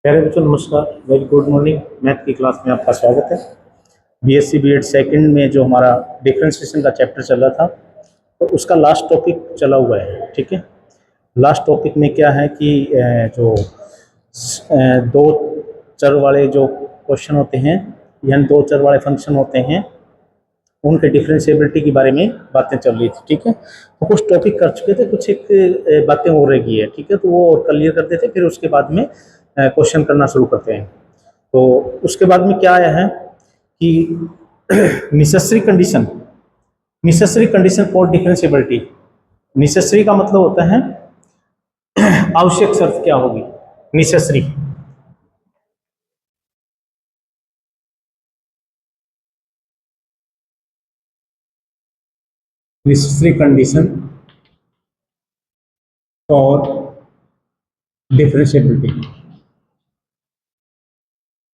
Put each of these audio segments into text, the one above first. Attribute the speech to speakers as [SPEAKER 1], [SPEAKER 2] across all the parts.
[SPEAKER 1] प्यारे बच्चों नमस्कार, वेरी गुड मॉर्निंग। मैथ की क्लास में आपका स्वागत है। बीएससी बीएड सेकंड में जो हमारा डिफरेंशिएशन का चैप्टर चल रहा था, तो उसका लास्ट टॉपिक चला हुआ है। ठीक है, लास्ट टॉपिक में क्या है कि दो चर वाले जो क्वेश्चन होते हैं, यानी दो चर वाले फंक्शन होते हैं, उनके डिफरेंशिएबिलिटी के बारे में बातें चल रही थी। ठीक है, तो कुछ टॉपिक कर चुके थे, कुछ एक बातें हो रही है। ठीक है, तो वो क्लियर करते थे, फिर उसके बाद में क्वेश्चन करना शुरू करते हैं। तो उसके बाद में क्या आया है कि necessary condition for differentiability. Necessary का मतलब होता है आवश्यक शर्त क्या होगी। नेसेसरी कंडीशन फॉर डिफरेंशिएबिलिटी,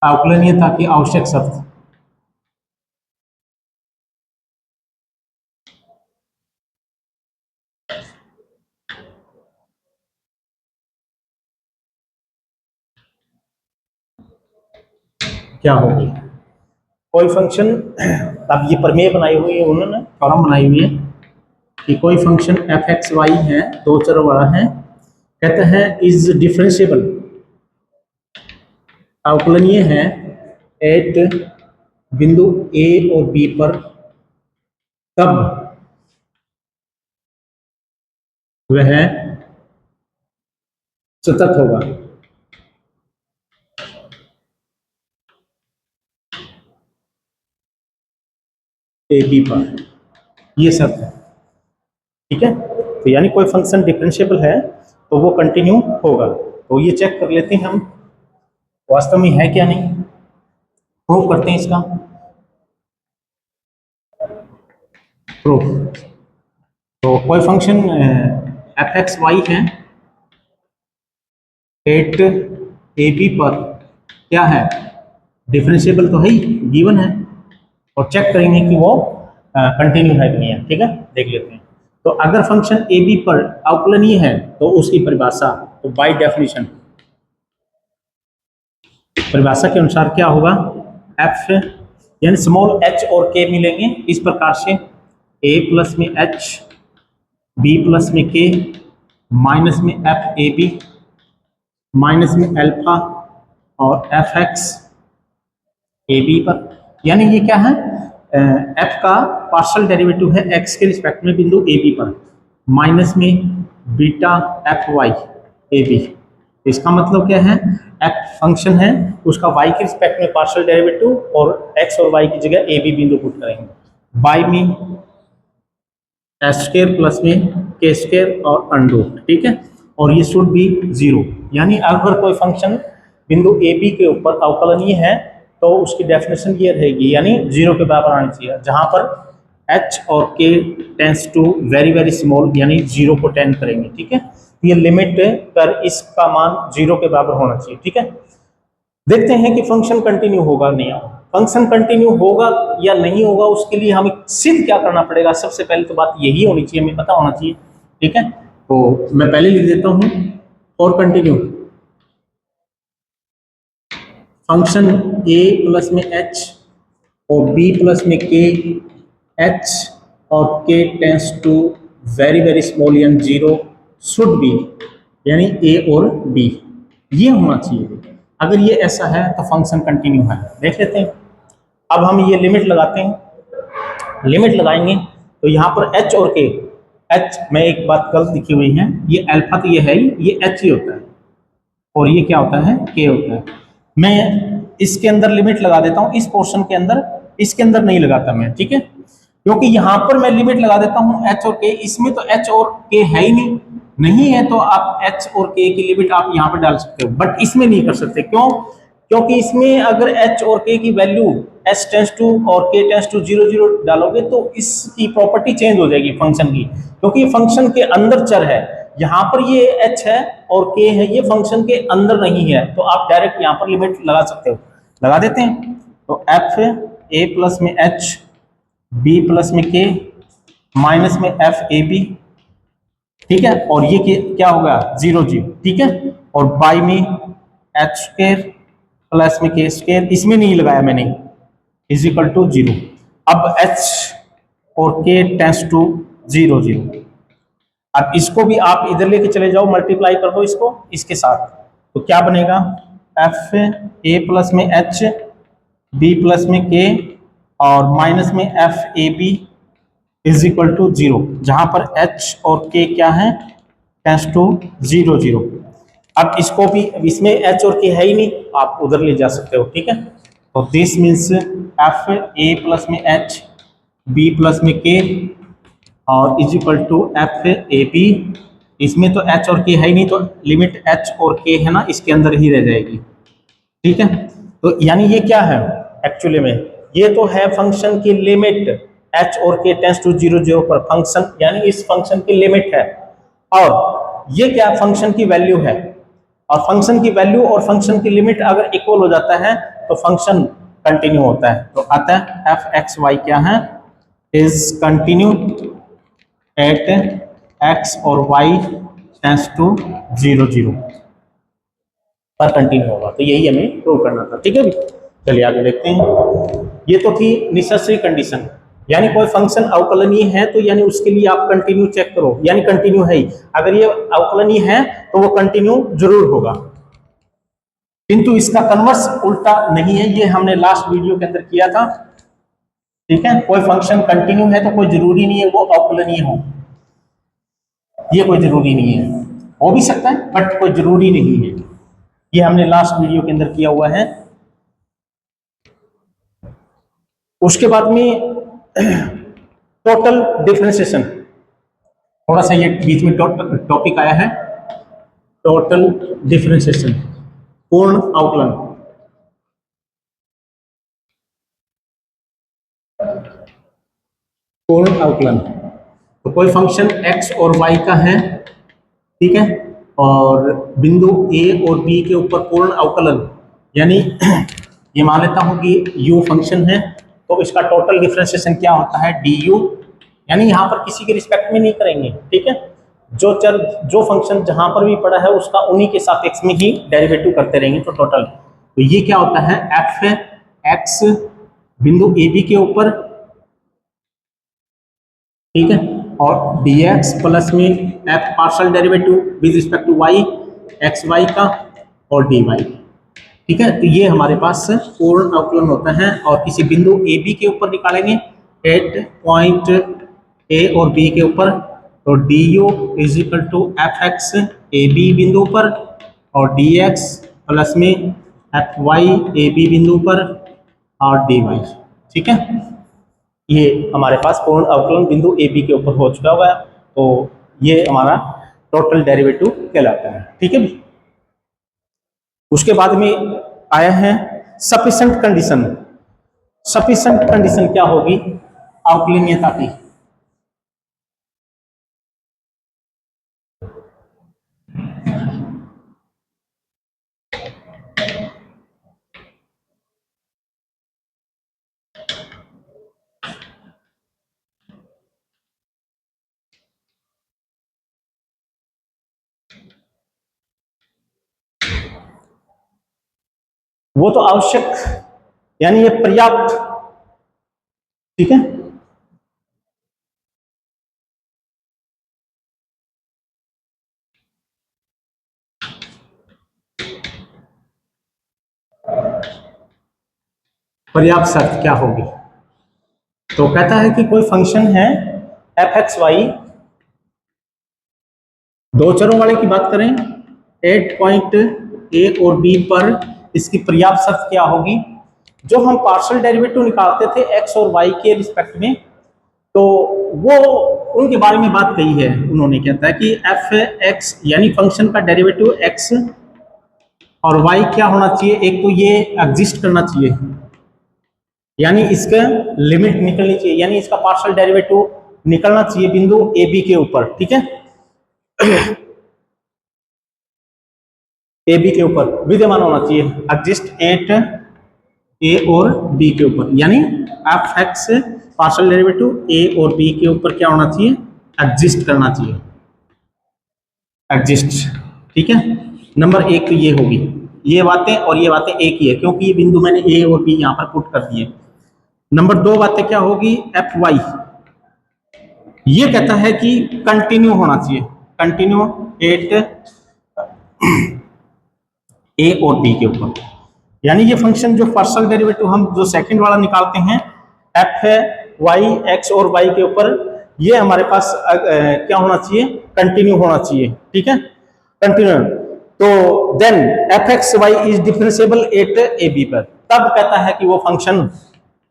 [SPEAKER 1] अवकलनीयता की आवश्यक शर्त। क्या होगी? कोई फंक्शन, अब ये प्रमेय बनाई हुई है उन्होंने, फॉर्म बनाई हुई है कि कोई फंक्शन एफ एक्स वाई है, दो चर वाला है, कहते हैं इज डिफरेंशिएबल, अवकलनीय है एट बिंदु ए और बी पर, तब वह सतत होगा। ए बी पर, ये शर्त है। ठीक है, तो यानी कोई फंक्शन डिफरेंशिएबल है तो वो कंटिन्यू होगा। तो ये चेक कर लेते हैं हम वास्तव में है क्या नहीं, प्रूव करते हैं इसका प्रूफ। तो कोई फंक्शन एफ एक्स वाई है एट ए बी पर, क्या है? डिफरेंशिएबल तो है ही, गिवन है, और चेक करेंगे कि वो कंटिन्यू है कि नहीं है। ठीक है, देख लेते हैं। तो अगर फंक्शन ए बी पर अवकलनीय है तो उसकी परिभाषा, तो बाय डेफिनेशन परिभाषा के अनुसार क्या होगा? एफ यानी स्मॉल एच और के मिलेंगे इस प्रकार से, ए प्लस में एच, बी प्लस में के, माइनस में एफ ए बी, माइनस में अल्फा, और एफ एक्स ए बी पर। यानी ये क्या है? एफ का पार्शियल डेरिवेटिव है एक्स के रिस्पेक्ट में बिंदु ए बी पर, माइनस में बीटा एफ वाई ए बी। इसका मतलब क्या है? एफ फंक्शन है, उसका वाई के रिस्पेक्ट में पार्शियल डेरिवेटिव, और एक्स और वाई की जगह ए बी बिंदु पुट करेंगे। बाई में एस स्क्वायर प्लस में के स्क्वायर और अंडरूट। ठीक है, और ये शुड बी जीरो। यानी अगर कोई फंक्शन बिंदु ए बी के ऊपर अवकलनीय है तो उसकी डेफिनेशन ये रहेगी, यानी जीरो के बराबर आनी चाहिए, जहां पर एच और के tends to very very small, यानी जीरो को टेंड करेंगे। ठीक है, ये लिमिट पर इसका मान जीरो के बराबर होना चाहिए। ठीक है, देखते हैं कि फंक्शन कंटिन्यू होगा नहीं होगा। फंक्शन कंटिन्यू होगा या नहीं होगा, उसके लिए हमें सिद्ध क्या करना पड़ेगा? सबसे पहले तो बात यही होनी चाहिए, हमें पता होना चाहिए। ठीक है, तो मैं पहले लिख देता हूं और कंटिन्यू फंक्शन ए प्लस में एच और बी प्लस में के, एच और के tends to very very small यानी जीरो, शुड बी यानी ए और बी, ये होना चाहिए। अगर ये ऐसा है तो फंक्शन कंटिन्यू है। देख लेते हैं। अब हम ये लिमिट लगाते हैं, लिमिट लगाएंगे तो यहाँ पर एच और के, एच में एक बात गलत लिखी हुई है, ये अल्फा तो ये है ही, ये एच ही होता है, और ये क्या होता है? के होता है। मैं इसके अंदर लिमिट लगा देता हूं, इस पोर्शन के अंदर, इसके अंदर नहीं लगाता मैं। ठीक है, क्योंकि यहां पर मैं लिमिट लगा देता हूं एच और के, इसमें तो एच और के है ही नहीं है, तो आप एच और के की लिमिट आप यहां पर डाल सकते हो, बट इसमें नहीं कर सकते। क्यों? क्योंकि इसमें अगर एच और के की वैल्यू एच टेंस टू और के टेंस टू जीरो जीरो डालोगे तो इसकी प्रॉपर्टी चेंज हो जाएगी फंक्शन की, क्योंकि फंक्शन के अंदर चर है। यहाँ पर ये एच है और के है, ये फंक्शन के अंदर नहीं है, तो आप डायरेक्ट यहाँ पर लिमिट लगा सकते हो। लगा देते हैं। तो एफ ए प्लस में एच, बी प्लस में के, माइनस में एफ ए बी। ठीक है, और ये क्या होगा? Zero zero. ठीक है, और बाई में एच स्क्वायर प्लस में के स्क्वायर, इसमें नहीं लगाया मैंने, इज इक्वल टू 0। अब एच और के टेंस टू 0 0। अब इसको भी आप इधर लेके चले जाओ, मल्टीप्लाई कर दो इसको इसके साथ, तो क्या बनेगा, एफ ए प्लस में एच बी प्लस में के और माइनस में F A B is equal to 0, जहां पर एच और के क्या है, टेंस टू 0 0। अब इसको भी, इसमें एच और के है ही नहीं, आप उधर ले जा सकते हो, ठीक है। तो this means F A plus में एच बी प्लस में के और is equal to F A B. इसमें तो एच और के है ही नहीं, तो लिमिट एच और के है ना, इसके अंदर ही रह जाएगी, ठीक है। तो यानी ये क्या है एक्चुअली में, ये तो है फंक्शन की लिमिट एच और के टेंस टू 0 0 पर, फंक्शन यानी इस फंक्शन की लिमिट है, और ये क्या फंक्शन की वैल्यू है, और फंक्शन की वैल्यू और फंक्शन की लिमिट अगर इक्वल हो जाता है तो फंक्शन कंटिन्यू होता है। तो आता है एफ एक्स वाई क्या है, इज कंटिन्यू एट एक्स और वाई टेंस टू 0 0 पर कंटिन्यू होगा। तो यही हमें प्रूव करना था, ठीक है भी। चलिए आगे देखते हैं। ये तो थी नेसेसरी कंडीशन, यानी कोई फंक्शन अवकलनीय है तो यानी उसके लिए आप कंटिन्यू चेक करो, यानी कंटिन्यू है ही, अगर ये अवकलनीय है तो वो कंटिन्यू जरूर होगा। किंतु इसका कन्वर्स उल्टा नहीं है, ये हमने लास्ट वीडियो के अंदर किया था, ठीक है। कोई फंक्शन कंटिन्यू है तो कोई जरूरी नहीं है वो अवकलनीय हो, ये कोई जरूरी नहीं है, हो भी सकता है बट कोई जरूरी नहीं है, ये हमने लास्ट वीडियो के अंदर किया हुआ है। उसके बाद में टोटल डिफरेंशिएशन, थोड़ा सा ये बीच में टॉपिक आया है, टोटल डिफरेंशिएशन, पूर्ण अवकलन। पूर्ण अवकलन, तो कोई फंक्शन x और y का है, ठीक है, और बिंदु a और b के ऊपर पूर्ण अवकलन, यानी ये मान लेता हूं कि u फंक्शन है, तो इसका टोटल डिफरेंशिएशन क्या होता है, du, यानी यहाँ पर किसी के रिस्पेक्ट में नहीं करेंगे, ठीक है। जो चर जो फंक्शन जहां पर भी पड़ा है उसका उन्हीं के सापेक्ष में ही डेरिवेटिव करते रहेंगे, तो टोटल। तो ये क्या होता है, एफ एक्स बिंदु ए बी के ऊपर, ठीक है, और dx प्लस में f partial derivative with respect to y X Y का और dy, ठीक है। तो ये हमारे पास पूर्ण अवकलन होता है, और किसी बिंदु ए बी के ऊपर निकालेंगे एट पॉइंट ए और बी के ऊपर, तो du is equal to F x A B बिंदु पर और dx प्लस में एफ वाई ए बी बिंदु पर और dy, ठीक है। ये हमारे पास पूर्ण अवकलन बिंदु ए बी के ऊपर हो चुका हुआ है, तो ये हमारा टोटल डेरिवेटिव कहलाता है, ठीक है। उसके बाद में आया है सफिशिएंट कंडीशन। सफिशिएंट कंडीशन क्या होगी अवकलनीयता की, वो तो आवश्यक यानी ये पर्याप्त, ठीक है। पर्याप्त शर्त क्या होगी, तो कहता है कि कोई फंक्शन है एफ एक्स वाई, दो चरों वाले की बात करें, एट पॉइंट ए और बी पर इसकी पर्याप्त शर्त क्या होगी, जो हम पार्शियल डेरिवेटिव निकालते थे एक्स और वाई के रिस्पेक्ट में, तो वो उनके बारे में बात कही है उन्होंने, कहता है कि एफ एक्स यानी फंक्शन का डेरिवेटिव एक्स और वाई क्या होना चाहिए, एक तो ये एग्जिस्ट करना चाहिए, यानी इसका लिमिट निकलनी चाहिए, यानी इसका पार्शियल डेरिवेटिव निकलना चाहिए बिंदु ए बी के ऊपर, ठीक है। ए बी के ऊपर विद्यमान होना चाहिए, एग्जिस्ट एट ए और बी के ऊपर, यानी एफ एक्स पार्शियल डेरिवेटिव ए और बी के ऊपर क्या होना चाहिए, एग्जिस्ट करना चाहिए, एग्जिस्ट, ठीक है। नंबर एक तो ये होगी। ये बातें और ये बातें एक ही है, क्योंकि ये बिंदु मैंने ए और बी यहाँ पर पुट कर दिए। नंबर 2 बातें क्या होगी, एफ वाई, ये कहता है कि कंटिन्यू होना चाहिए, कंटिन्यू एट ए और बी के ऊपर। यानी ये फंक्शन जो पार्शियल डेरिवेटिव हम जो सेकंड वाला निकालते हैं एफ है वाई एक्स और वाई के ऊपर, ये हमारे पास क्या होना चाहिए, कंटिन्यू होना चाहिए, ठीक है, कंटिन्यू। तो then F x Y is differentiable at A B पर, तब कहता है कि वो फंक्शन,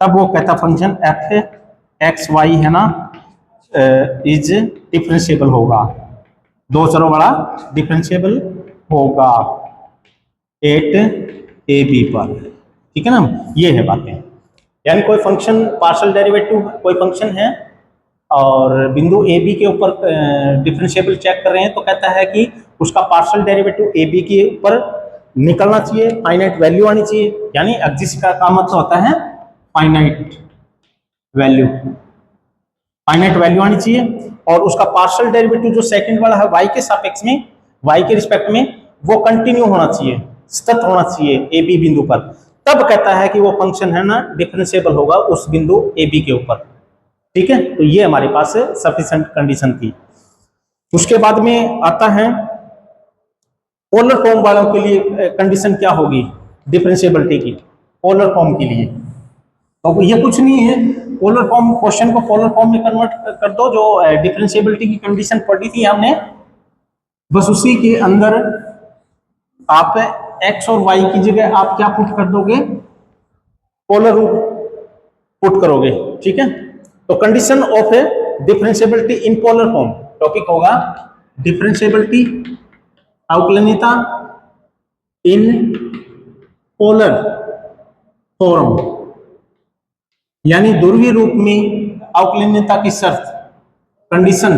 [SPEAKER 1] तब वो कहता फंक्शन एफ एक्स वाई है ना इज डिफरेंशिएबल होगा, दो चरों वाला डिफरेंशिएबल होगा एट ए बी पर, ठीक है ना। ये है बातें, यानी कोई फंक्शन पार्शियल डेरिवेटिव कोई फंक्शन है और बिंदु ए बी के ऊपर डिफरेंशिएबल चेक कर रहे हैं, तो कहता है कि उसका पार्शियल डेरिवेटिव ए बी के ऊपर निकलना चाहिए, फाइनाइट वैल्यू आनी चाहिए। यानी एक्सिस का मतलब होता है फाइनाइट वैल्यू, फाइनाइट वैल्यू आनी चाहिए, और उसका पार्शियल डेरिवेटिव जो सेकंड वाला है वाई के सापेक्ष में, वाई के रिस्पेक्ट में, वो कंटिन्यू होना चाहिए, सतत होना चाहिए ए बी बिंदु पर, तब कहता है कि वो फंक्शन है ना डिफरेंशिएबल होगा उस बिंदु ए बी के ऊपर, ठीक है। तो ये हमारे पास सफिशिएंट कंडीशन थी। उसके बाद में आता है पोलर फॉर्म वालों के लिए कंडीशन क्या होगी डिफरेंशिएबिलिटी की, पोलर फॉर्म के लिए। तो ये कुछ नहीं है, पोलर फॉर्म, क्वेश्चन को पोलर फॉर्म में कन्वर्ट कर दो, जो डिफरेंशिएबिलिटी की कंडीशन पढ़ी थी हमने, बस उसी के अंदर आप एक्स और वाई की जगह आप क्या पुट कर दोगे, पोलर रूप पुट करोगे, ठीक है। तो condition of A differentiability in polar form, topic होगा डिफरेंशिएबिलिटी, अवकलनीयता इन पोलर फॉर्म, यानी ध्रुवीय रूप में अवकलनीयता की शर्त, condition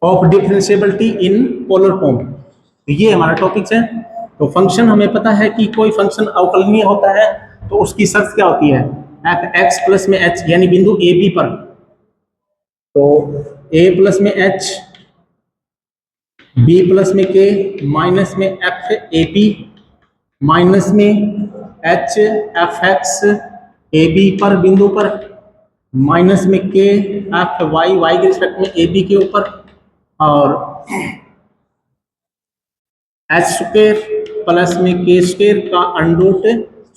[SPEAKER 1] of differentiability in polar form, तो ये हमारा टॉपिक है। तो फंक्शन हमें पता है कि कोई फंक्शन अवकलनीय होता है तो उसकी शर्त क्या होती है, एफ एक्स प्लस में एच, यानी बिंदु ए बी पर, तो ए प्लस में एच, बी प्लस में के, माइनस में एफ ए बी, माइनस में h f x A B पर बिंदु पर, माइनस में के एफ वाई वाई के रिस्पेक्ट में ए बी के ऊपर, और एच स्क्वायर प्लस में के स्क्वायर का अंडरूट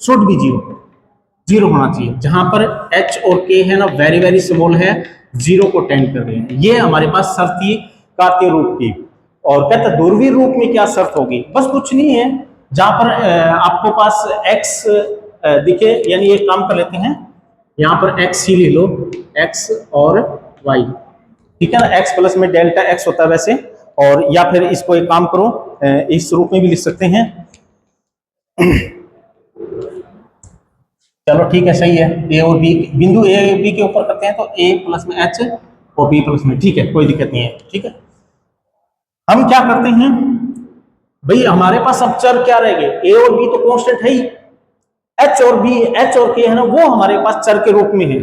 [SPEAKER 1] शुड भी जीरो होना चाहिए, जहां पर एच और के है ना वेरी वेरी स्मॉल है, जीरो को टेंड कर रहे हैं। ये हमारे पास शर्त थी कार्तीय रूप की। और कहता ध्रुवीय रूप में क्या शर्त होगी, बस कुछ नहीं है, जहां पर आपको पास एक्स दिखे, यानी एक काम कर लेते हैं, यहाँ पर एक्स ही ले लो, एक्स और वाई, ठीक है ना, एक्स प्लस में डेल्टा एक्स होता है वैसे, और या फिर इसको एक काम करो इस रूप में भी लिख सकते हैं, चलो ठीक है, सही है, ए और बी, बिंदु ए बी के ऊपर करते हैं तो ए प्लस में एच और बी प्लस में, ठीक है, कोई दिक्कत नहीं है, ठीक है। हम क्या करते हैं भाई, हमारे पास अब चर क्या रहेंगे, ए और बी तो कांस्टेंट है ही, एच और बी, एच और के है ना, वो हमारे पास चर के रूप में है,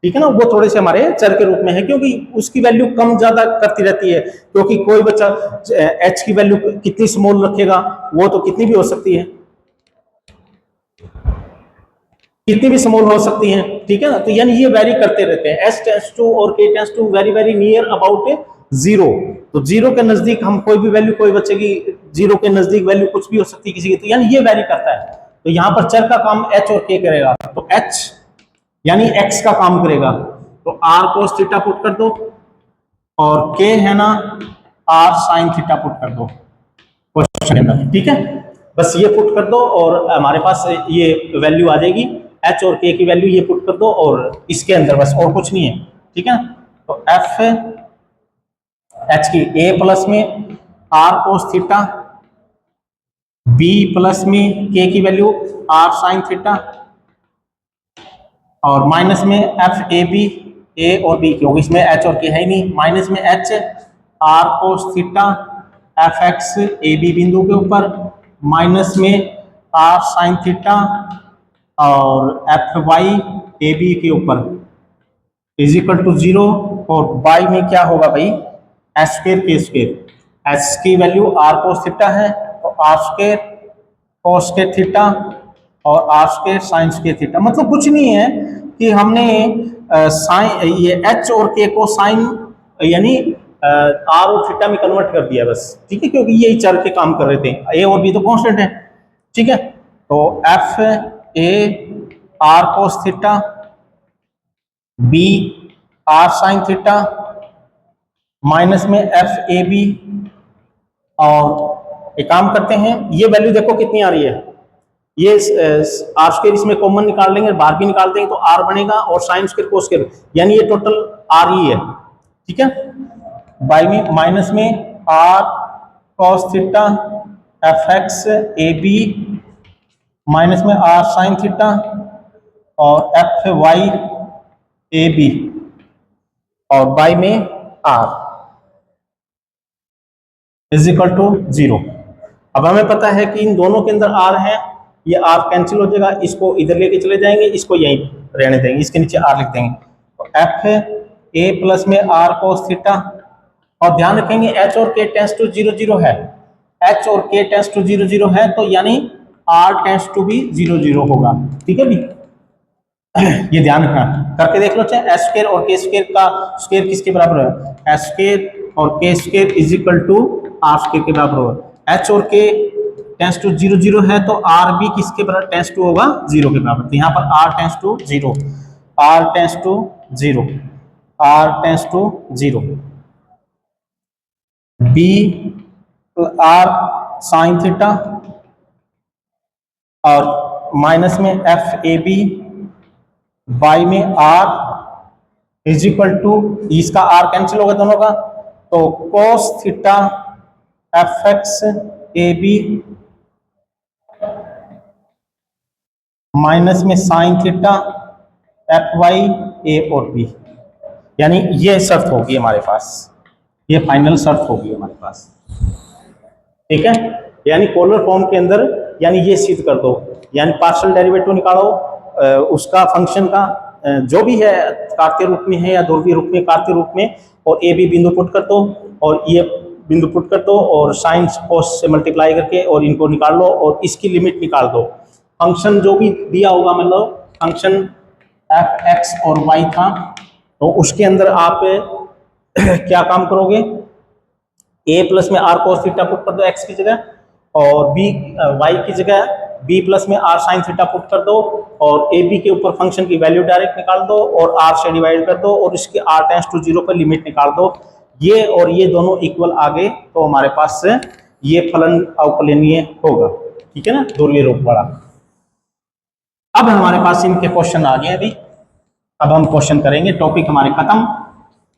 [SPEAKER 1] ठीक है ना, वो थोड़े से हमारे चर के रूप में है, क्योंकि उसकी वैल्यू कम ज्यादा करती रहती है, क्योंकि कोई बच्चा एच की वैल्यू कितनी स्मॉल रखेगा, वो तो कितनी भी हो सकती है, कितनी भी स्मॉल हो सकती है, ठीक है ना। तो यानी ये वेरी करते रहते हैं, एस टेंस टू और के tends to very very near about zero, तो जीरो के नजदीक हम कोई भी वैल्यू, कोई बच्चे की जीरो के नजदीक वैल्यू कुछ भी हो सकती है किसी की, तो यानी ये वेरी करता है। तो यहाँ पर चर का काम एच और के करेगा, तो एच यानी एक्स का काम करेगा, तो आर कोस थीटा पुट कर दो, और के है ना आर साइन थीटा पुट कर दो क्वेश्चन के अंदर, ठीक है, बस ये पुट कर दो और हमारे पास ये वैल्यू आ जाएगी, एच और के की वैल्यू ये पुट कर दो, और इसके अंदर बस और कुछ नहीं है, ठीक है। तो एफ एच की ए प्लस में r cos theta, b plus में के की वैल्यू आर साइन थीटा, और माइनस में एफ ए बी, ए और बी, क्योंकि इसमें एच और के है ही नहीं, माइनस में h r cos theta f x A B बिंदु के ऊपर, माइनस में आर साइन थीटा और एफ वाई ए बी के ऊपर इज इक्वल टू जीरो, और बाई में क्या होगा भाई, h square k square, h की वैल्यू आर कोस थीटा है, तो आर स्क्वायर कोस के थीटा और r square sine square theta. मतलब कुछ नहीं है कि हमने साइन ये एच और के को साइन यानी आर और थीटा में कन्वर्ट कर दिया बस, ठीक है, क्योंकि यही चर के काम कर रहे थे, ए और बी तो कांस्टेंट है, ठीक है। तो f a r cos theta, b r sine theta, minus में एफ ए बी, और एक काम करते हैं, ये वैल्यू देखो कितनी आ रही है, ये आर स्क्वायर इसमें कॉमन निकाल लेंगे, बाहर भी निकाल देंगे तो आर बनेगा, और साइन स्क्वायर कोस स्क्वायर, यानी ये टोटल आर ही है, ठीक है। बाई में माइनस में r cos theta f x A B, minus में आर साइन थीटा और एफ वाई ए बी, और बाई में आर इज इक्वल टू 0। अब हमें पता है कि इन दोनों के अंदर आर है, ये आर कैंसिल हो जाएगा, इसको इधर लेके चले जाएंगे, इसको यहीं रहने देंगे, इसके नीचे आर लिख देंगे। तो एफ ए प्लस में आर कोस थीटा, और ध्यान रखेंगे एच और के टेंस टू 0 0 है, एच और के टेंस टू 0 0 है, तो यानी आर टेंस टू भी 0 0 होगा, ठीक है भी। ये ध्यान रखना, करके देख लो, चाहे एच स्क्वायर और के स्क्वायर का स्क्वायर किसके बराबर है, एच स्क्वायर और k square is equal to r square के बराबर होगा। एच और के टेंस टू 0 0 है, तो आर भी किसके बराबर टेंस टू होगा 0 के बराबर, तो यहाँ पर r tends to 0, r tends to 0, r tends to 0, b r sine theta और माइनस में एफ ए बी, बाई में आर इज इक्वल टू, इसका आर कैंसिल होगा दोनों का, तो cos theta f x A B minus में sine theta f Y a और बी, यानी ये शर्त होगी हमारे पास, ये फाइनल शर्त होगी हमारे पास, ठीक है। यानी पोलर फॉर्म के अंदर, यानी ये सिद्ध कर दो, यानी पार्शियल डेरिवेटिव निकालो उसका फंक्शन का, जो भी है कार्तीय रूप में है या ध्रुवीय रूप में, कार्तीय रूप में, और ए बी बिंदु पुट कर दो और ये बिंदु पुट कर दो और साइन कोस से मल्टीप्लाई करके और इनको निकाल लो और इसकी लिमिट निकाल दो। फंक्शन जो भी दिया होगा, मतलब फंक्शन एफ एक्स और वाई था, तो उसके अंदर आप क्या काम करोगे, ए प्लस में आर कोस थीटा पुट कर दो एक्स की जगह, और बी वाई की जगह बी प्लस में आर साइन थीटा पुट कर दो, और ए बी के ऊपर फंक्शन की वैल्यू डायरेक्ट निकाल दो और आर से डिवाइड कर दो और इसके आर टेंस टू 0 पर लिमिट निकाल दो, ये और ये दोनों इक्वल आ गए, तो हमारे पास ये फलन अवकलनीय होगा, ठीक है ना, ध्रुवीय रूप वाला। अब हमारे पास इनके क्वेश्चन आ गए, अभी अब हम क्वेश्चन करेंगे, टॉपिक हमारे खत्म,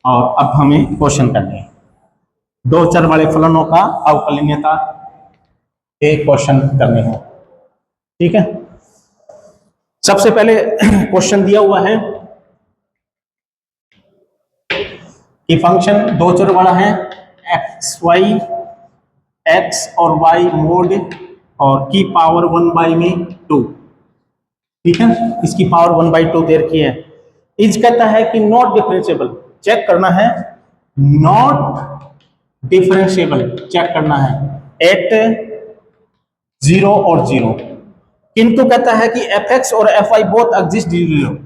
[SPEAKER 1] और अब हमें क्वेश्चन करने हैं, दो चर वाले फलनों का अवकलनीयता के क्वेश्चन करने हैं, ठीक है। सबसे पहले क्वेश्चन दिया हुआ है कि फंक्शन दो चर वाला है, एक्स वाई, एक्स और वाई मोड और की पावर 1/2, ठीक है, इसकी पावर 1/2 दे रखी है। इज कहता है कि नॉट डिफरेंशिएबल, चेक करना है, नॉट डिफरेंशिएबल चेक करना है एट 0 और 0, किंतु कहता है कि एफ एक्स और एफ वाई बोथ एग्जिस्ट 0,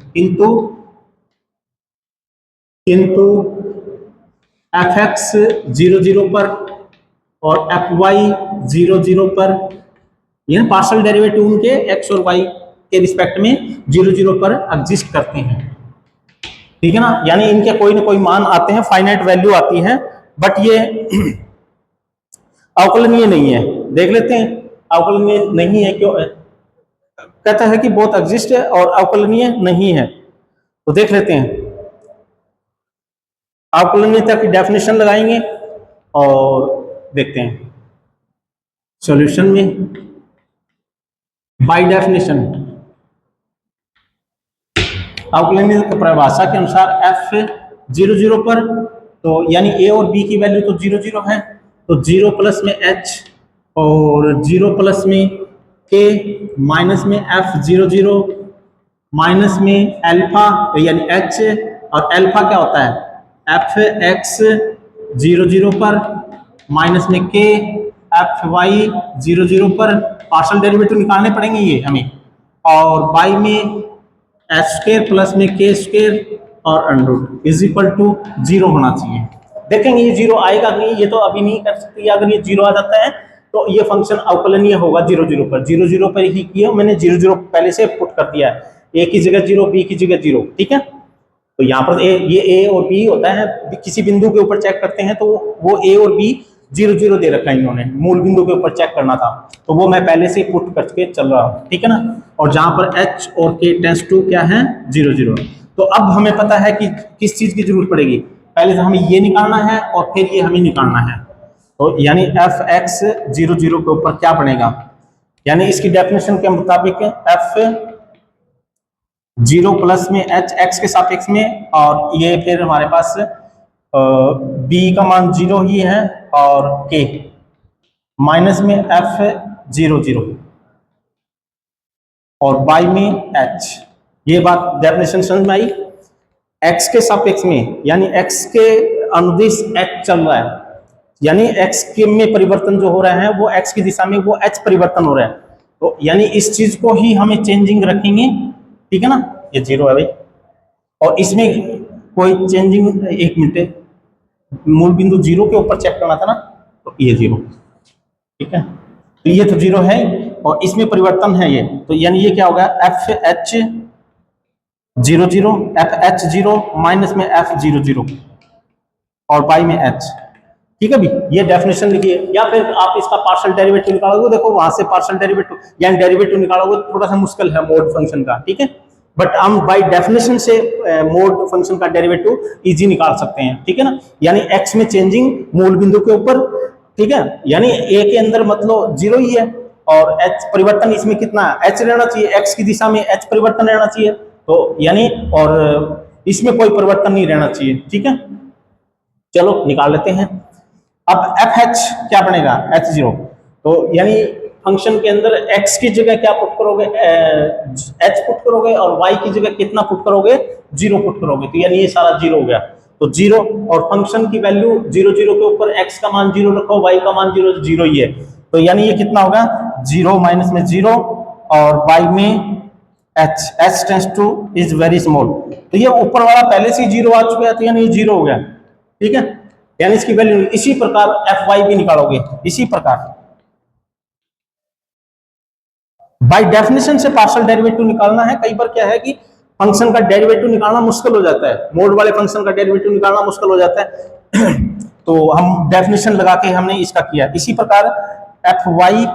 [SPEAKER 1] किंतु एफ एक्स 0 0 पर और एफ वाई 0 0 पर, यह पार्शियल डेरिवेटिव उनके एक्स और वाई के रिस्पेक्ट में 0 0 पर एग्जिस्ट करते हैं, ठीक है ना, यानी इनके कोई ना कोई मान आते हैं, फाइनाइट वैल्यू आती है, बट ये अवकलनीय नहीं है। देख लेते हैं अवकलनीय नहीं है क्यों, कहता है कि बोथ एग्जिस्ट है और अवकलनीय नहीं है, तो देख लेते हैं, अवकलनीयता की डेफिनेशन लगाएंगे और देखते हैं सॉल्यूशन में। बाय डेफिनेशन अवकलनीयता की परिभाषा के अनुसार f 0 0 पर, तो यानी a और b की वैल्यू तो 0 0 है, तो 0 प्लस में h और 0 प्लस में k माइनस में f 0 0 माइनस में अल्फा यानी h, और अल्फा क्या होता है f x 0 0 पर माइनस में के एफ वाई 0 0 पर पार्शियल डेरिवेटिव निकालने पड़ेंगे ये हमें, और बाई में एच स्क्वायर प्लस में के स्क्वायर और under root is equal to 0 होना चाहिए। देखेंगे ये 0 आएगा कि नहीं, ये तो अभी नहीं कर सकते। अगर ये 0 आ जाता है तो ये फंक्शन अवकलनीय होगा 0 0 पर। 0 0 पर ही किया मैंने, 0 0 पहले से पुट कर दिया है, ए की जगह 0 बी की जगह 0, ठीक है। तो यहाँ पर ये ए और बी होता है, किसी बिंदु के ऊपर चेक करते हैं तो वो ए और बी 0 0 दे रखा है इन्होंने, मूल बिंदु के ऊपर चेक करना था तो वो मैं पहले से ही पुट करके चल रहा हूँ, ठीक है ना। और जहां पर एच और के टेंस टू क्या है 0 0। तो अब हमें पता है कि किस चीज की जरूरत पड़ेगी, पहले तो हमें ये निकालना है और फिर ये हमें निकालना है। तो यानी एफ एक्स 0 0 के ऊपर क्या बनेगा, यानी इसकी डेफिनेशन के मुताबिक एफ 0 प्लस में एच एक्स के सापेक्ष में, और ये फिर हमारे पास बी का मान 0 ही है, और के माइनस में एफ 0 0 और बाई में एच। ये बात डेफिनेशन समझ में आई। एक्स के सापेक्ष में यानी एक्स के अनुदिश एच चल रहा है, यानी एक्स के में परिवर्तन जो हो रहा है वो एक्स की दिशा में वो एच परिवर्तन हो रहा है, तो यानी इस चीज को ही हमें चेंजिंग रखेंगे, ठीक है ना। ये 0 है भाई, और इसमें कोई चेंजिंग, एक मिनट, मूल बिंदु 0 के ऊपर चेक करना था ना, तो ये 0, ठीक है। तो ये तो 0 है और इसमें परिवर्तन है ये, तो यानी ये क्या होगा F H 0 0 F H 0 minus में एफ 0 0 और बाई में एच, ठीक है भी। ये डेफिनेशन लिखिए, या फिर आप इसका पार्शियल डेरिवेटिव निकालोगे, देखो वहां से पार्शियल डेरिवेटिव यानी डेरिवेटिव निकालोगे थोड़ा सा मुश्किल है मोड फंक्शन का, ठीक है। बट हम बाय डेफिनेशन से मोड फंक्शन का डेरिवेटिव इजी निकाल सकते हैं, ठीक है ना। यानी एक्स में चेंजिंग मूल बिंदु के ऊपर, ठीक है, यानी ए के अंदर मतलब 0 ही है, और एच परिवर्तन इसमें कितना एच रहना चाहिए, एक्स की दिशा में एच परिवर्तन रहना चाहिए, तो यानी और इसमें कोई परिवर्तन नहीं रहना चाहिए, ठीक है। चलो निकाल लेते हैं। अब एफ एच क्या बनेगा एच 0, तो यानी फंक्शन के अंदर x की जगह क्या पुट करोगे, h पुट करोगे, और y की जगह कितना पुट करोगे 0 पुट करोगे, तो यानी ये सारा 0 हो गया। तो 0 और फंक्शन की वैल्यू 0 0 के ऊपर x का मान 0 रखो, y का मान 0 0 ही है, तो यानी ये कितना होगा 0 माइनस में 0 और y में h, h tense two is very small, तो ये ऊपर वाला पहले से 0 आ चुका है, तो यानी ये 0 हो गया, ठीक है। यानी इसकी वैल्यू इसी प्रकार एफ वाई भी निकालोगे इसी प्रकार। बाय डेफिनेशन से पार्शियल डेरिवेटिव निकालना है, कई बार क्या है कि फंक्शन का डेरिवेटिव निकालना मुश्किल हो जाता है, मोड वाले फंक्शन का डेरिवेटिव निकालना मुश्किल हो जाता है तो हम डेफिनेशन लगा के हमने इसका किया। इसी प्रकार एफ वाई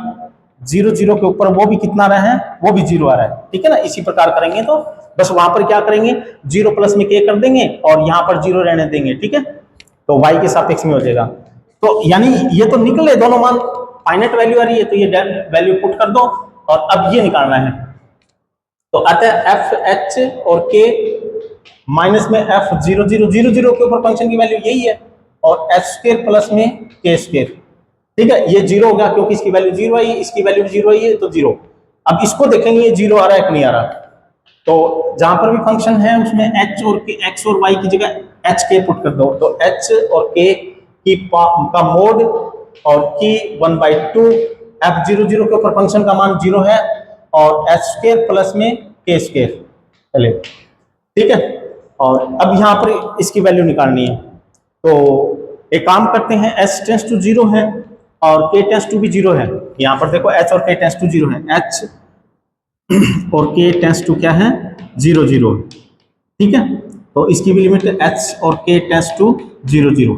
[SPEAKER 1] 0 0 के ऊपर वो भी कितना आ रहा है, वो भी 0 आ रहा है, ठीक है ना। इसी प्रकार करेंगे तो बस वहां पर क्या करेंगे 0 प्लस में के कर देंगे और यहाँ पर 0 रहने देंगे, ठीक है, तो y के सापेक्ष में हो जाएगा। तो यानी ये तो निकले दोनों मान, फाइनाइट वैल्यू आ रही है, तो ये वैल्यू पुट कर दो और अब ये निकालना है। तो अतः एफ एच और के माइनस में एफ 0 0 0 0 के ऊपर फंक्शन की वैल्यू यही है, और एच स्क्वायर प्लस में के स्क्वायर, ठीक है। ये 0 हो गया क्योंकि इसकी वैल्यू 0 आई, इसकी वैल्यू 0 आई है, तो 0। अब इसको देखेंगे ये 0 आ रहा है कि नहीं आ रहा, तो जहां पर भी फंक्शन है उसमें h और k, x और y की जगह एच के पुट कर दो, तो एच और के की का मोड और की 1/2 एफ 0 0 के ऊपर फंक्शन का मान 0 है, और एच स्क्वायर प्लस में के स्क्वायर, चले ठीक है। और अब यहाँ पर इसकी वैल्यू निकालनी है, तो एक काम करते हैं, एच टेंस टू 0 है और के टेंस टू भी 0 है। यहाँ पर देखो एच और के टेंस टू 0 है, एच और के टेंस टू क्या है 0 0, ठीक है। तो इसकी भी लिमिट h और k टेंस टू 0 0,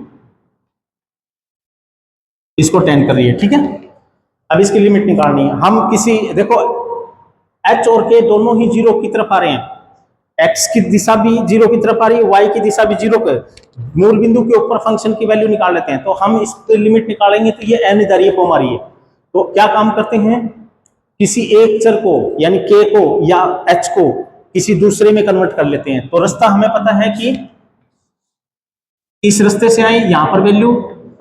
[SPEAKER 1] इसको 10 कर रही है, ठीक है। अब इसकी लिमिट निकालनी है, हम किसी देखो h और k दोनों ही 0 की तरफ आ रहे हैं, x की दिशा भी 0 की तरफ आ रही है, y की दिशा भी 0 के मूल बिंदु के ऊपर फंक्शन की वैल्यू निकाल लेते हैं। तो हम इस लिमिट निकालेंगे तो ये n इधर ये फॉर्म आ रही है, तो क्या काम करते हैं, किसी एक चर को यानी k को या h को किसी दूसरे में कन्वर्ट कर लेते हैं। तो रास्ता हमें पता है कि इस रास्ते से आई यहाँ पर वैल्यू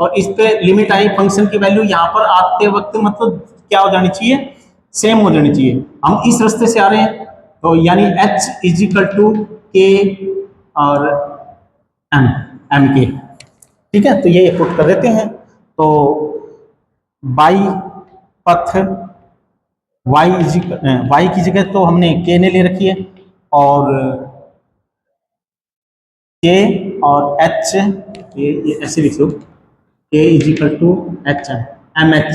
[SPEAKER 1] और इस पे लिमिट आई, फंक्शन की वैल्यू यहाँ पर आते वक्त मतलब क्या हो जानी चाहिए, सेम हो जानी चाहिए। हम इस रास्ते से आ रहे हैं, तो यानी h इज इक्वल टू के और m के, ठीक है। तो ये पुट कर देते हैं, तो बाई पथ y की जगह तो हमने k ने ले रखी है, और k और h, ये ऐसे लिख लो, k is equal to h m h,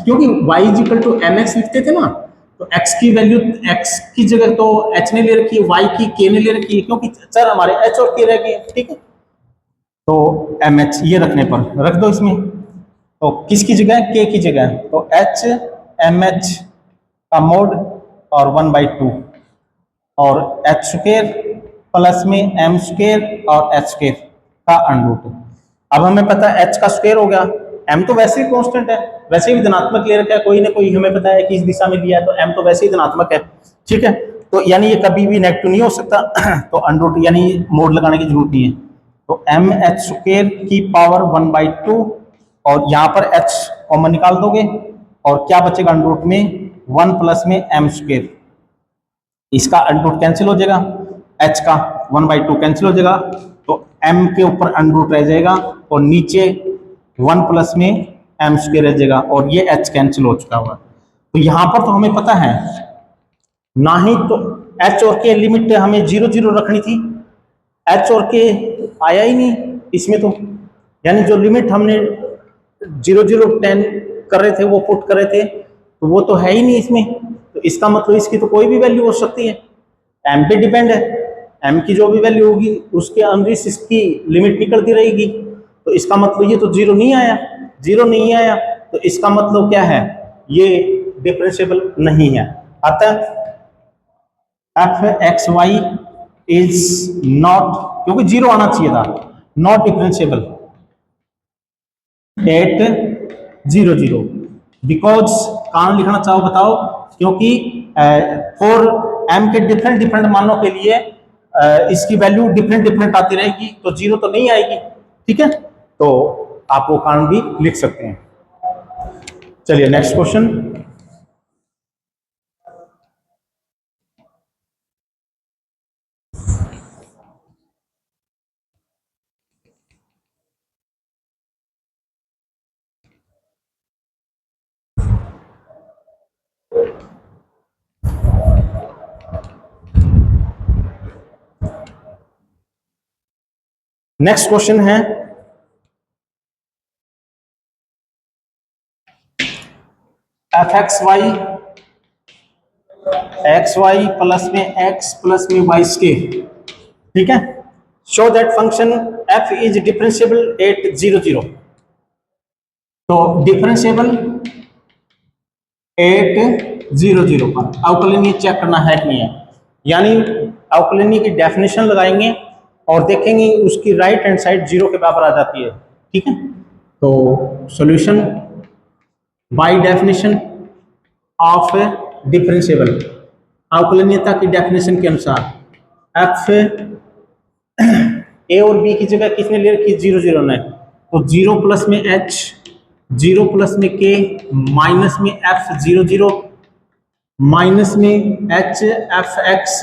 [SPEAKER 1] क्योंकि y is equal to m x लिखते थे ना, तो x की वैल्यू, x की जगह तो h ने ले रखी है, y की k ने ले रखी है, क्योंकि सर हमारे h और k रह गए, ठीक है। तो एम एच ये रखने पर रख दो इसमें, तो किसकी जगह, k की जगह, तो h एम एच का मोड और 1/2 और एच स्क्वायर प्लस में एम स्क्वायर और एच स्क्वायर का अंडर। अब हमें पता है एच का स्क्वायर हो गया, एम तो वैसे ही कांस्टेंट है, वैसे ही धनात्मक ले रखा है, कोई ना कोई हमें पता है कि इस दिशा में लिया है, तो एम तो वैसे ही धनात्मक है, ठीक है। तो यानी ये कभी भी नेगेटिव नहीं हो सकता तो अंडर यानी मोड लगाने की जरूरत नहीं है। तो एम एच स्क्वायर की पावर 1/2 और यहाँ पर एच कॉमन निकाल दोगे और क्या बचेगा अंडर में 1 प्लस में एम स्क्वायर, इसका अंडर कैंसिल हो जाएगा, h का 1/2 कैंसिल हो जाएगा, तो m के ऊपर अंडर रह जाएगा और नीचे 1 प्लस में m स्क्वायर रह जाएगा और ये h कैंसिल हो चुका हुआ। तो यहां पर तो हमें पता है ना ही तो h और k लिमिट हमें 0 रखनी थी, h और k आया ही नहीं इसमें, तो यानी जो लिमिट हमने 0 0 10 कर रहे थे वो पुट कर रहे थे, तो वो तो है ही नहीं इसमें, तो इसका मतलब इसकी तो कोई भी वैल्यू हो सकती है, m पे डिपेंड है, m की जो भी वैल्यू होगी उसके अंदर इसकी लिमिट निकलती रहेगी, तो इसका मतलब ये तो 0 नहीं आया, 0 नहीं आया, तो इसका मतलब क्या है, ये डिफरेंशिएबल नहीं है। अतः f x Y is not, क्योंकि 0 आना चाहिए था, नॉट डिफरेंशिएबल एट 0 0, बिकॉज कारण लिखना चाहो बताओ, क्योंकि फॉर m के डिफरेंट डिफरेंट मानों के लिए इसकी वैल्यू डिफरेंट डिफरेंट आती रहेगी, तो 0 तो नहीं आएगी, ठीक है। तो आप वो कारण भी लिख सकते हैं। चलिए नेक्स्ट क्वेश्चन, नेक्स्ट क्वेश्चन है एफ एक्स वाई प्लस में एक्स प्लस में वाई स्क्वायर, ठीक है। Show that function F is differentiable eight 0 0, तो डिफरेंशिएबल एट 0 0 पर अवकलनीय चेक करना है कि नहीं है, यानी अवकलनीय की डेफिनेशन लगाएंगे और देखेंगे उसकी राइट हैंड साइड 0 के बराबर आ जाती है, ठीक है। तो solution by definition of differentiable, अवकलनीयता की डेफिनेशन के अनुसार एफ ए और बी की जगह किसने ले रखी, 0 0 ने, तो 0 प्लस में एच, 0 प्लस में के, माइनस में एफ 0 0, माइनस में एच एफ एक्स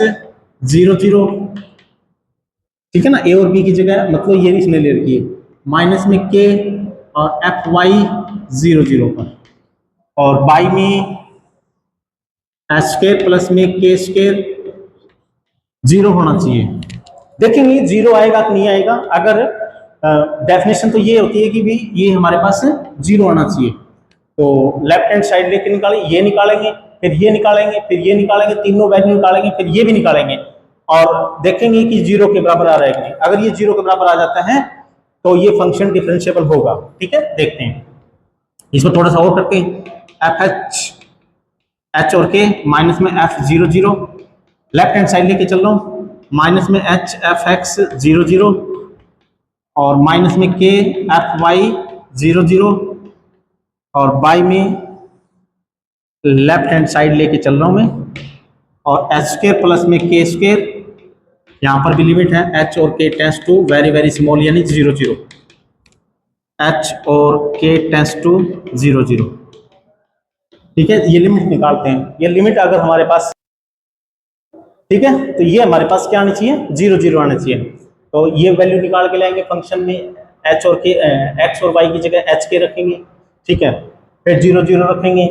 [SPEAKER 1] 0 0, ठीक है ना। ए और बी की जगह मतलब ये इसने ले रखी है, माइनस में के और एफ वाई 0 0 पर, और बाई में एच स्क्वायर प्लस में के स्क्वायर 0 होना चाहिए। देखेंगे 0 आएगा कि नहीं आएगा, अगर डेफिनेशन तो ये होती है कि भी ये हमारे पास 0 आना चाहिए, तो लेफ्ट हैंड साइड लेके निकालें, ये निकालेंगे, फिर ये निकालेंगे, फिर ये निकालेंगे, तीनों वैल्यू निकालेंगे, फिर ये भी निकालेंगे और देखेंगे कि 0 के बराबर आ रहा है कि नहीं। अगर ये 0 के बराबर आ जाता है तो ये फंक्शन डिफरेंशिएबल होगा, ठीक है। देखते हैं इसको थोड़ा सा और करते हैं, एच और के माइनस में एफ 0 0, लेफ्ट हैंड साइड लेके चल रहा हूँ, माइनस में एच एफ एक्स 0 0 और माइनस में के एफ वाई 0 0 और बाई में लेफ्ट हैंड साइड लेके चल रहा हूं मैं, और एच स्क्वायर प्लस में के स्क्वायर, यहां पर भी लिमिट है एच और के tends to very very small यानी 0 0, एच और के टेंस टू 0 0, ठीक है। ये लिमिट निकालते हैं, ये लिमिट अगर हमारे पास, ठीक है, तो ये हमारे पास क्या आनी चाहिए, 0 0 आना चाहिए, तो ये वैल्यू निकाल के लाएंगे फंक्शन में एच और के, एक्स और वाई की जगह एच के रखेंगे, ठीक है, फिर 0 0 रखेंगे,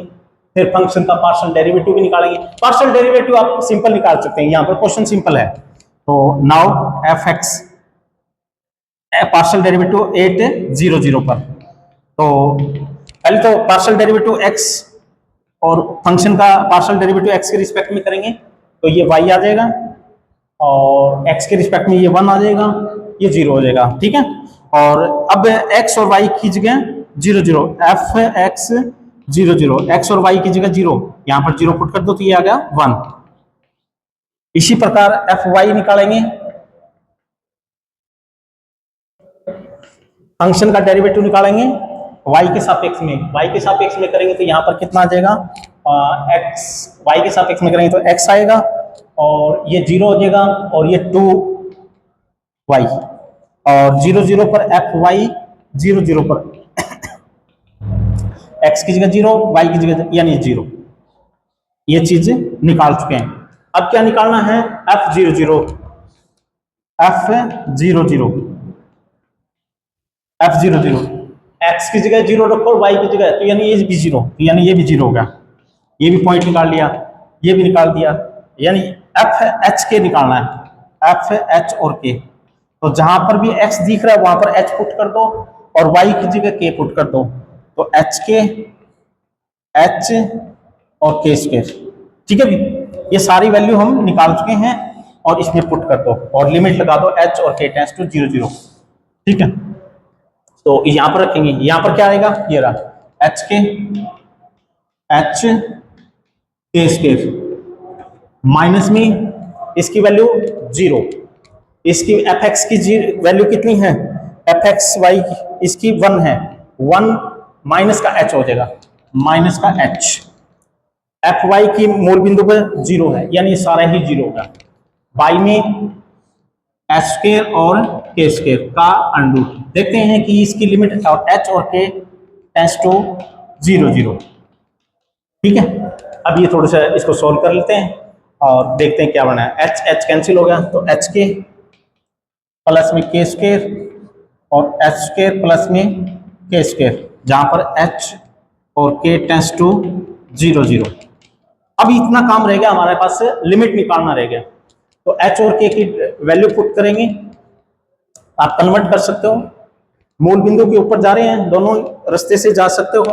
[SPEAKER 1] फिर फंक्शन का पार्शियल डेरिवेटिव भी निकालेंगे। पार्शियल डेरिवेटिव आप सिंपल निकाल सकते हैं, यहाँ पर क्वेश्चन सिंपल है। तो now F x partial derivative 8 0 0 पर, तो पहले तो पार्शियल डेरिवेटिव एक्स और फंक्शन का पार्शियल डेरिवेटिव एक्स के रिस्पेक्ट में करेंगे, तो ये y आ जाएगा और x के रिस्पेक्ट में ये 1 आ जाएगा, ये 0 हो जाएगा, ठीक है। और अब x और y की जगह 0 0, एफ एक्स 0 0, x और y की जगह 0, यहाँ पर 0 पुट कर दो तो ये आ गया 1। इसी प्रकार एफ वाई निकालेंगे, फंक्शन का डेरिवेटिव निकालेंगे y के सापेक्ष में, y के सापेक्ष में करेंगे तो यहाँ पर कितना आ जाएगा, x, y के सापेक्ष में करेंगे तो x आएगा और ये 0 हो जाएगा और ये 2y, और 0 0 पर एफ वाई 0 0 पर x की जगह 0, y की जगह यानी 0, ये चीज निकाल चुके हैं। अब क्या निकालना है, f 0 0, f 0 0, f 0 0, x की जगह 0 रखो और y की जगह, तो यानी ये भी 0, यानी ये भी 0 होगा, ये भी पॉइंट निकाल लिया, ये भी निकाल दिया, यानी एफ एच के निकालना है, एफ एच और के। तो जहां पर भी x दिख रहा है वहां पर h पुट कर दो और y की जगह k पुट कर दो, तो एच के एच और के स्क्वायर, ठीक है भी। ये सारी वैल्यू हम निकाल चुके हैं और इसमें पुट कर दो और लिमिट लगा दो h और k टेंड्स टू 0 0, ठीक है। तो यहां पर रखेंगे, यहां पर क्या आएगा, ये रहा एच के एच के स्क्वायर माइनस में इसकी वैल्यू 0, इसकी एफ एक्स की वैल्यू कितनी है, एफ एक्स वाई इसकी 1 है, 1 माइनस का h हो जाएगा, माइनस का h, एफ वाई की मूल बिंदु पर 0 है, यानी सारा ही 0 होगा, y में एच स्क्वायर और के स्क्वायर का अंडरूट। देखते हैं कि इसकी लिमिट और h और k टेंड्स टू 0 0, ठीक है। अब ये थोड़ा सा इसको सोल्व कर लेते हैं और देखते हैं क्या बना है। h h कैंसिल हो गया तो एच के प्लस में के स्क्वायर और एच स्क्वायर प्लस में के स्क्वायर, जहां पर h और k टेंड्स टू 0 0। अब इतना काम रह गया हमारे पास, लिमिट निकालना रह गया, तो h और k की वैल्यू पुट करेंगे। आप कन्वर्ट कर सकते हो, मूल बिंदु के ऊपर जा रहे हैं, दोनों रास्ते से जा सकते हो।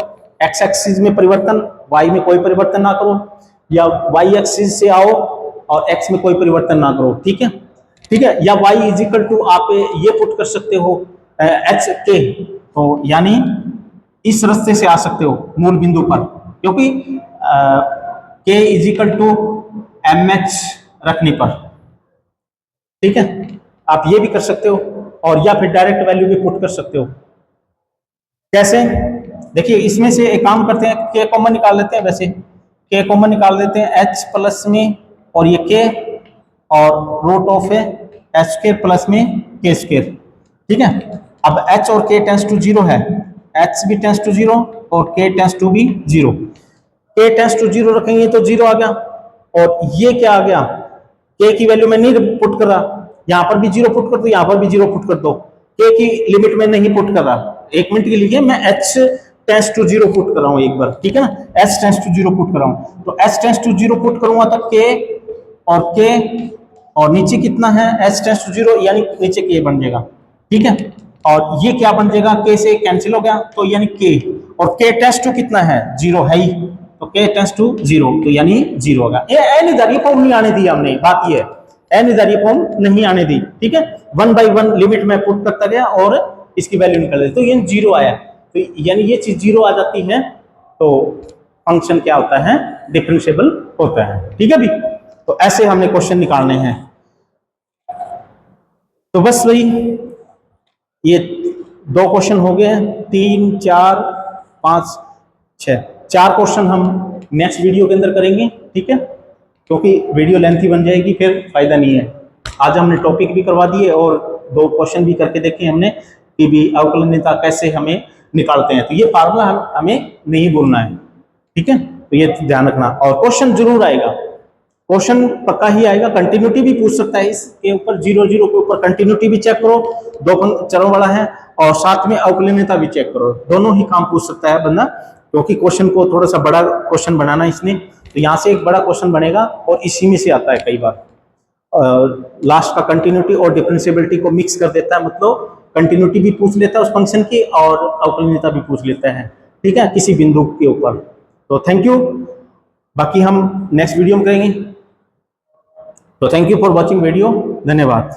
[SPEAKER 1] x एक्सिस में परिवर्तन, y में कोई परिवर्तन ना करो, या y एक्सिस से आओ और x में कोई परिवर्तन ना करो, ठीक है, ठीक है। या y इज इक्वल टू आप ये पुट कर सकते हो h k, तो यानी इस रास्ते से आ सकते हो मूल बिंदु पर, क्योंकि k is equal to m h रखने पर, ठीक है। आप ये भी कर सकते हो और या फिर डायरेक्ट वैल्यू भी पुट कर सकते हो। कैसे, देखिए इसमें से एक काम करते हैं, k कॉमन निकाल लेते हैं, वैसे k कॉमन निकाल देते हैं h प्लस में और ये k और रूट ऑफ है h स्क्वायर प्लस में k स्क्वायर, ठीक है। अब h और k टेंड्स टू 0 है, h भी टेंड्स टू 0 और k टेंड्स टू भी 0, k टेंड्स टू 0 रखेंगे तो 0 आ गया, और ये क्या आ गया, k की वैल्यू में नहीं पुट कर रहा, यहाँ पर भी 0 पुट कर दो, यहाँ पर भी 0 पुट कर दो, k की लिमिट में नहीं पुट कर रहा। एक मिनट के लिए मैं h टेंड्स टू 0 पुट कर रहा हूँ एक बार, ठीक है ना, h टेंड्स टू 0 पुट कर रहा हूँ, तो h टेंड्स टू 0 पुट करूंगा तो k और नीचे कितना है, h टेंड्स टू 0 यानी नीचे k बन जाएगा, ठीक है। और ये क्या बन जाएगा, k से कैंसिल हो गया तो यानी k, और k टेंड्स टू कितना है, 0 है ही, तो k टेंड्स टू 0 तो यानी 0 होगा। ये अनिर्धारित फॉर्म नहीं आने दी हमने, बात ये है अनिर्धारित फॉर्म नहीं आने दी, ठीक है। 1 बाय 1 लिमिट में पुट करता गया और इसकी वैल्यू निकल दी, तो ये 0 आया, तो यानी ये चीज 0 आ जाती है तो फंक्शन क्या होता है, डिफरेंशिएबल होता है, ठीक है भी। तो ऐसे हमने क्वेश्चन निकालने हैं। तो बस वही ये 2 क्वेश्चन हो गए, 3 4 5 6, 4 क्वेश्चन हम नेक्स्ट वीडियो के अंदर करेंगे, ठीक है, क्योंकि वीडियो लेंथी बन जाएगी, फिर फायदा नहीं है। आज हमने टॉपिक भी करवा दिए और 2 क्वेश्चन भी करके देखे हमने कि भी अवकलनीयता कैसे हमें निकालते हैं, तो ये फार्मूला हमें नहीं भूलना है, ठीक है। तो ये ध्यान रखना, और क्वेश्चन जरूर आएगा, क्वेश्चन पक्का ही आएगा, कंटिन्यूटी भी पूछ सकता है इसके ऊपर, 0 0 के ऊपर कंटिन्यूटी भी चेक करो, 2 चरों वाला है, और साथ में अवकलनीयता भी चेक करो। दोनों ही काम पूछ सकता है बंदा, क्योंकि क्वेश्चन को थोड़ा सा बड़ा क्वेश्चन बनाना इसने, तो यहाँ से एक बड़ा क्वेश्चन बनेगा और इसी में से आता है कई बार। लास्ट का कंटिन्यूटी और डिफरेंशिएबिलिटी को मिक्स कर देता है, मतलब कंटिन्यूटी भी पूछ लेता है उस फंक्शन की और अवकलनीयता भी पूछ लेता है, ठीक है, किसी बिंदु के ऊपर। तो थैंक यू, बाकी हम नेक्स्ट वीडियो में करेंगे। तो thank you for watching video, धन्यवाद।